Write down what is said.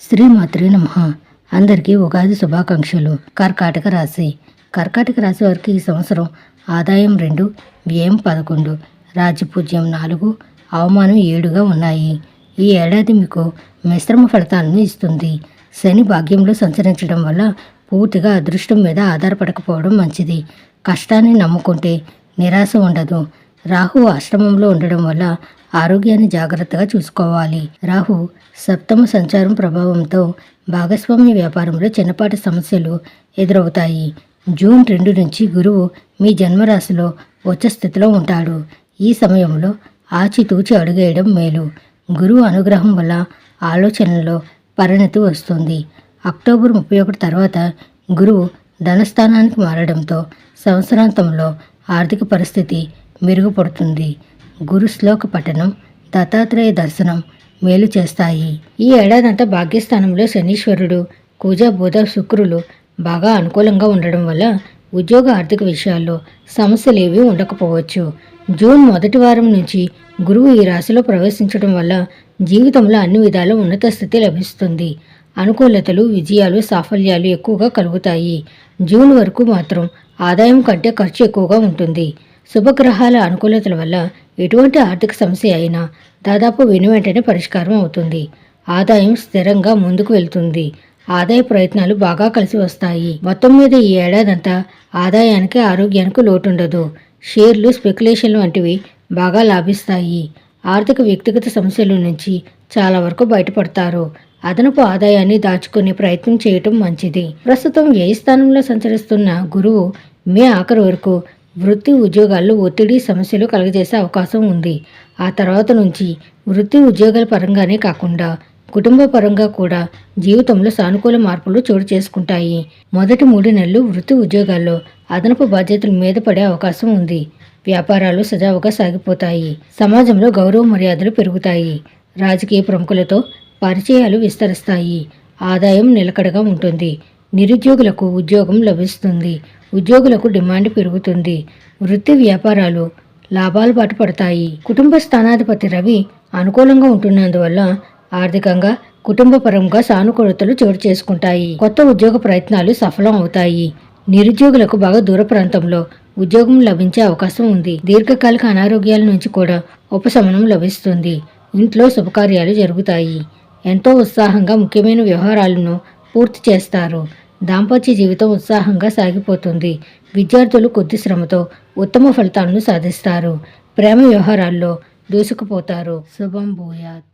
శ్రీమాత్రే నమః. అందరికీ ఉగాది శుభాకాంక్షలు. కర్కాటక రాశి వారికి ఈ సంవత్సరం ఆదాయం 2, వ్యయం 11, రాజ్యపూజ్యం 4, అవమానం 7గా ఉన్నాయి. ఈ ఏడాది మీకు మిశ్రమ ఫలితాలను ఇస్తుంది. శని భాగ్యంలో సంచరించడం వల్ల పూర్తిగా అదృష్టం మీద ఆధారపడకపోవడం మంచిది. కష్టాన్ని నమ్ముకుంటే నిరాశ ఉండదు. రాహు ఆశ్రమంలో ఉండడం వల్ల ఆరోగ్యాన్ని జాగ్రత్తగా చూసుకోవాలి. రాహు సప్తమ సంచారం ప్రభావంతో భాగస్వామ్య వ్యాపారంలో చిన్నపాటి సమస్యలు ఎదురవుతాయి. జూన్ 2 నుంచి గురువు మీ జన్మరాశిలో ఉచ్చ స్థితిలో ఉంటాడు. ఈ సమయంలో ఆచితూచి అడుగేయడం మేలు. గురువు అనుగ్రహం వల్ల ఆలోచనలో పరిణతి వస్తుంది. అక్టోబర్ 31 తర్వాత గురువు ధనస్థానానికి మారడంతో సంవత్సరాంతంలో ఆర్థిక పరిస్థితి మెరుగుపడుతుంది. గురు శ్లోక పఠనం, దత్తాత్రేయ దర్శనం మేలు చేస్తాయి. ఈ ఏడాదంతా భాగ్యస్థానంలో శనీశ్వరుడు, కుజ, బుధ, శుక్రులు బాగా అనుకూలంగా ఉండడం వల్ల ఉద్యోగ ఆర్థిక విషయాల్లో సమస్యలేవీ ఉండకపోవచ్చు. జూన్ మొదటి వారం నుంచి గురువు ఈ రాశిలో ప్రవేశించడం వల్ల జీవితంలో అన్ని విధాల ఉన్నత స్థితి లభిస్తుంది. అనుకూలతలు, విజయాలు, సాఫల్యాలు ఎక్కువగా కలుగుతాయి. జూన్ వరకు మాత్రం ఆదాయం కంటే ఖర్చు ఎక్కువగా ఉంటుంది. శుభగ్రహాల అనుకూలతల వల్ల ఎటువంటి ఆర్థిక సమస్య అయినా దాదాపు వెంటనే పరిష్కారం అవుతుంది. ఆదాయం స్థిరంగా ముందుకు వెళ్తుంది. ఆదాయ ప్రయత్నాలు బాగా కలిసి వస్తాయి. మొత్తం మీద ఈ ఏడాదంతా ఆదాయానికి, ఆరోగ్యానికి లోటుండదు. షేర్లు, స్పెక్యులేషన్లు వంటివి బాగా లాభిస్తాయి. ఆర్థిక వ్యక్తిగత సమస్యల నుంచి చాలా వరకు బయటపడతారు. అదనపు ఆదాయాన్ని దాచుకునే ప్రయత్నం చేయటం మంచిది. ప్రస్తుతం వ్యయస్థానంలో సంచరిస్తున్న గురువు మే ఆఖరు వరకు వృత్తి, ఉద్యోగాల్లో ఒత్తిడి, సమస్యలు కలుగజేసే అవకాశం ఉంది. ఆ తర్వాత నుంచి వృత్తి, ఉద్యోగాల పరంగానే కాకుండా కుటుంబ పరంగా కూడా జీవితంలో సానుకూల మార్పులు చోటు చేసుకుంటాయి. మొదటి 3 నెలలు వృత్తి, ఉద్యోగాల్లో అదనపు బాధ్యతల మీద పడే అవకాశం ఉంది. వ్యాపారాలు సజావుగా సాగిపోతాయి. సమాజంలో గౌరవ మర్యాదలు పెరుగుతాయి. రాజకీయ ప్రముఖులతో పరిచయాలు విస్తరిస్తాయి. ఆదాయం నిలకడగా ఉంటుంది. నిరుద్యోగులకు ఉద్యోగం లభిస్తుంది. ఉద్యోగులకు డిమాండ్ పెరుగుతుంది. వృత్తి, వ్యాపారాలు లాభాలు బాట పడతాయి. కుటుంబ స్థానాధిపతి రవి అనుకూలంగా ఉంటున్నందువల్ల ఆర్థికంగా, కుటుంబ పరంగా సానుకూలతలు చోటు చేసుకుంటాయి. కొత్త ఉద్యోగ ప్రయత్నాలు సఫలం అవుతాయి. నిరుద్యోగులకు బాగా దూర ప్రాంతంలో ఉద్యోగం లభించే అవకాశం ఉంది. దీర్ఘకాలిక అనారోగ్యాల నుంచి కూడా ఉపశమనం లభిస్తుంది. ఇంట్లో శుభకార్యాలు జరుగుతాయి. ఎంతో ఉత్సాహంగా ముఖ్యమైన వ్యవహారాలను పూర్తి చేస్తారు. దాంపత్య జీవితం ఉత్సాహంగా సాగిపోతుంది. విద్యార్థులు కొద్ది శ్రమతో ఉత్తమ ఫలితాలను సాధిస్తారు. ప్రేమ వ్యవహారాల్లో దూసుకుపోతారు. శుభం భూయాత్.